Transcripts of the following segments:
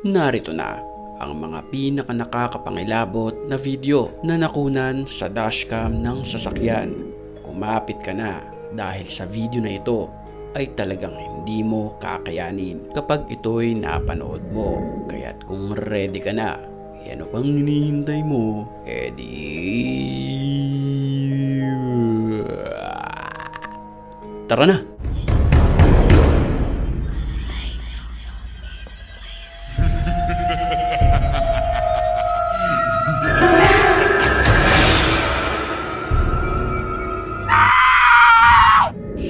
Narito na ang mga pinaka nakakapangilabot na video na nakunan sa dashcam ng sasakyan. Kumapit ka na dahil sa video na ito ay talagang hindi mo kakayanin kapag ito'y napanood mo. Kaya't kung ready ka na, ano pang hinihintay mo? Tara na!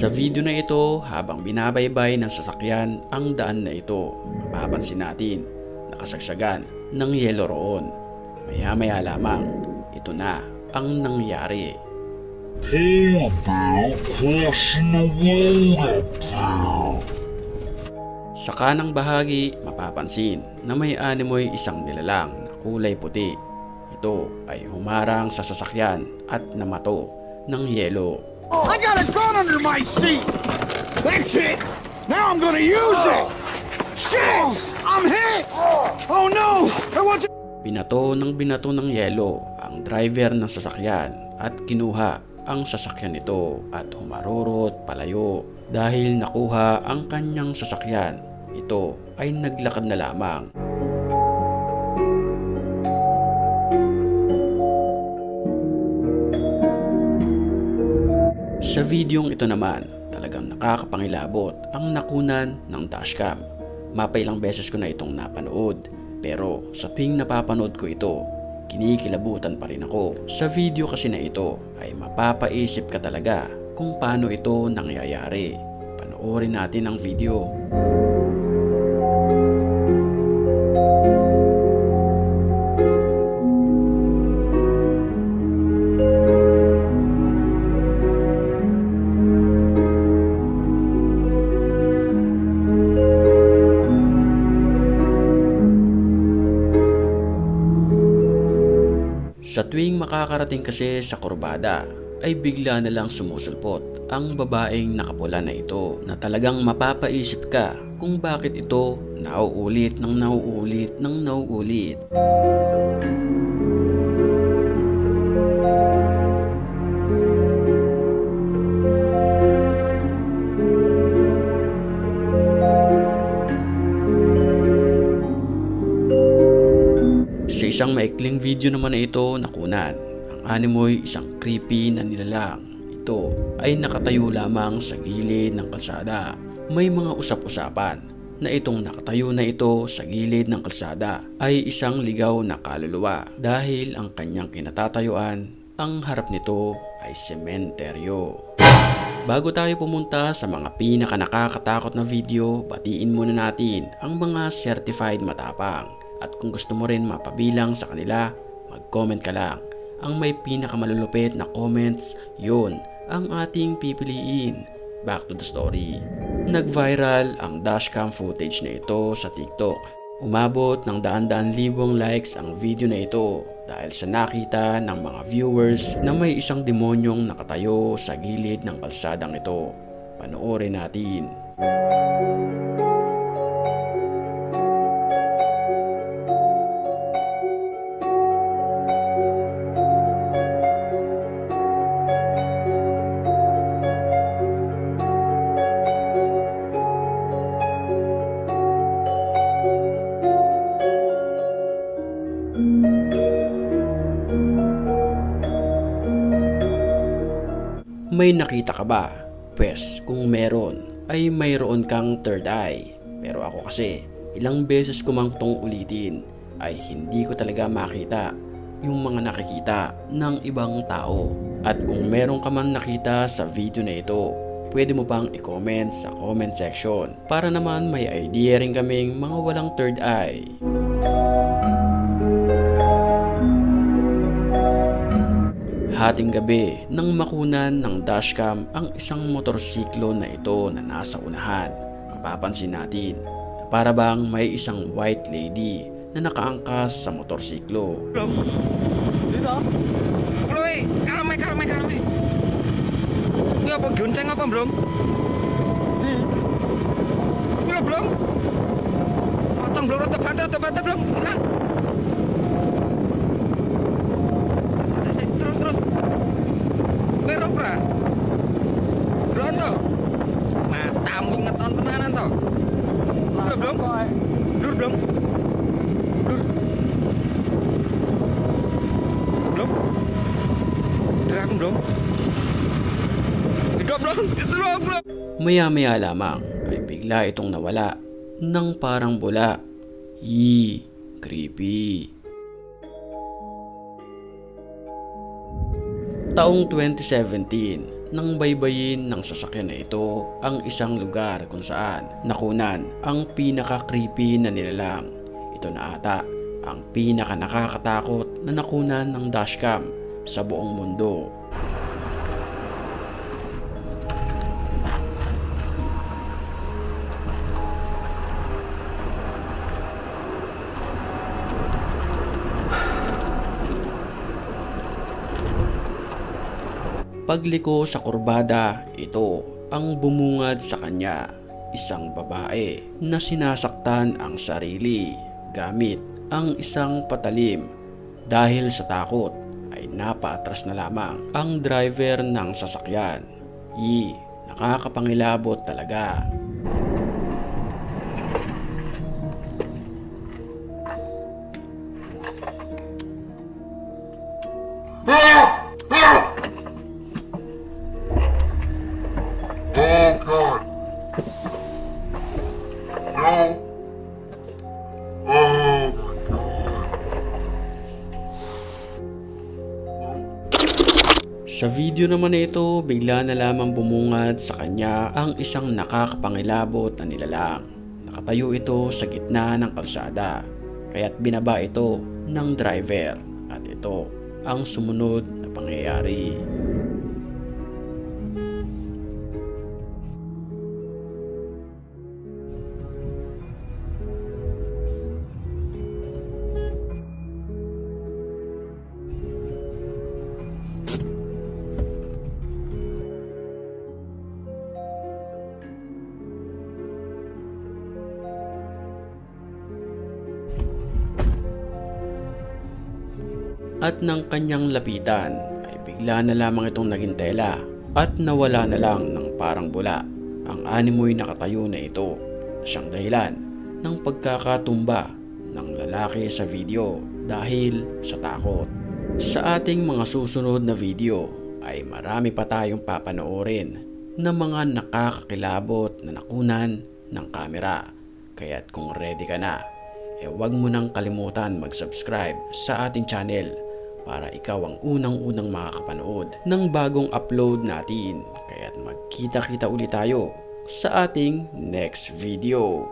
Sa video na ito, habang binabaybay ng sasakyan ang daan na ito, mapapansin natin nakasagsagan ng yelo roon. Maya-maya lamang, ito na ang nangyari. Sa kanang bahagi, mapapansin na may animoy isang nilalang na kulay puti. Ito ay humarang sa sasakyan at namato ng yelo. I got a gun under my seat! That's it! Now I'm gonna use it! Shit! I'm hit! Oh no! Binato ng yelo ang driver ng sasakyan at kinuha ang sasakyan nito at humarurot palayo. Dahil nakuha ang kanyang sasakyan, ito ay naglakad na lamang. Sa videong ito naman, talagang nakakapangilabot ang nakunan ng dashcam. Mapailang beses ko na itong napanood, pero sa tuwing napapanood ko ito, kinikilabutan pa rin ako. Sa video kasi na ito ay mapapaisip ka talaga kung paano ito nangyayari. Panoorin natin ang video. Sa tuwing makakarating kasi sa kurbada, ay bigla na lang sumusulpot ang babaeng nakapula na ito na talagang mapapaisip ka kung bakit ito nauulit ng nauulit ng nauulit. Sa isang maikling video naman na ito nakunan, ang animoy isang creepy na nilalang. Ito ay nakatayo lamang sa gilid ng kalsada. May mga usap-usapan na itong nakatayo na ito sa gilid ng kalsada ay isang ligaw na kaluluwa dahil ang kanyang kinatatayuan, ang harap nito ay sementeryo. Bago tayo pumunta sa mga pinaka nakakatakot na video, batiin muna natin ang mga certified matapang. At kung gusto mo rin mapabilang sa kanila, mag-comment ka lang. Ang may pinakamalulupit na comments, yun ang ating pipiliin. Back to the story. Nag-viral ang dashcam footage na ito sa TikTok. Umabot ng daan-daan libong likes ang video na ito dahil sa nakita ng mga viewers na may isang demonyong nakatayo sa gilid ng kalsadang ito. Panoorin natin. May nakita ka ba? Pwes, kung meron, ay mayroon kang third eye. Pero ako kasi, ilang beses ko mang tong ulitin, ay hindi ko talaga makita yung mga nakikita ng ibang tao. At kung meron ka man nakita sa video na ito, pwede mo bang i-comment sa comment section para naman may idea rin kaming mga walang third eye. Hating gabi nang makunan ng dashcam ang isang motorsiklo na ito na nasa unahan. Mapapansin natin na para bang may isang white lady na nakaangkas sa motorsiklo. Dito? Uloy! Karamay! Kuya, bang gunteng apa belum? Kuya belum? Pocong bro, rata banter belum. Hilang. Terus. Berok ra. Drone to. Matamu ngeton tenanan to. Belum. Dur belum. Drakong belum. Ikaw belum. Maya-maya lamang ay bigla itong nawala ng parang bula. Creepy. Taong 2017, nang baybayin ng sasakyan na ito ang isang lugar kung saan nakunan ang pinaka-creepy na nilalang. Ito na ata ang pinaka-nakakatakot na nakunan ng dashcam sa buong mundo. Pagliko sa kurbada, ito ang bumungad sa kanya, isang babae na sinasaktan ang sarili gamit ang isang patalim. Dahil sa takot ay napaatras na lamang ang driver ng sasakyan. Nakakapangilabot talaga. Oh God! No! Oh my God! Sa video naman na ito, bigla na lamang bumungad sa kanya ang isang nakakapangilabot na nilalang. Nakatayo ito sa gitna ng kalsada, kaya't binaba ito ng driver at ito ang sumunod na pangyayari. At nang kanyang lapitan ay bigla na lamang itong naging tela at nawala na lang ng parang bula. Ang animoy nakatayo na ito na siyang dahilan ng pagkakatumba ng lalaki sa video dahil sa takot. Sa ating mga susunod na video ay marami pa tayong papanoorin na mga nakakakilabot na nakunan ng kamera. Kaya't kung ready ka na, huwag mo nang kalimutan mag-subscribe sa ating channel para ikaw ang unang-unang makakapanood ng bagong upload natin. Kaya't magkita-kita ulit tayo sa ating next video.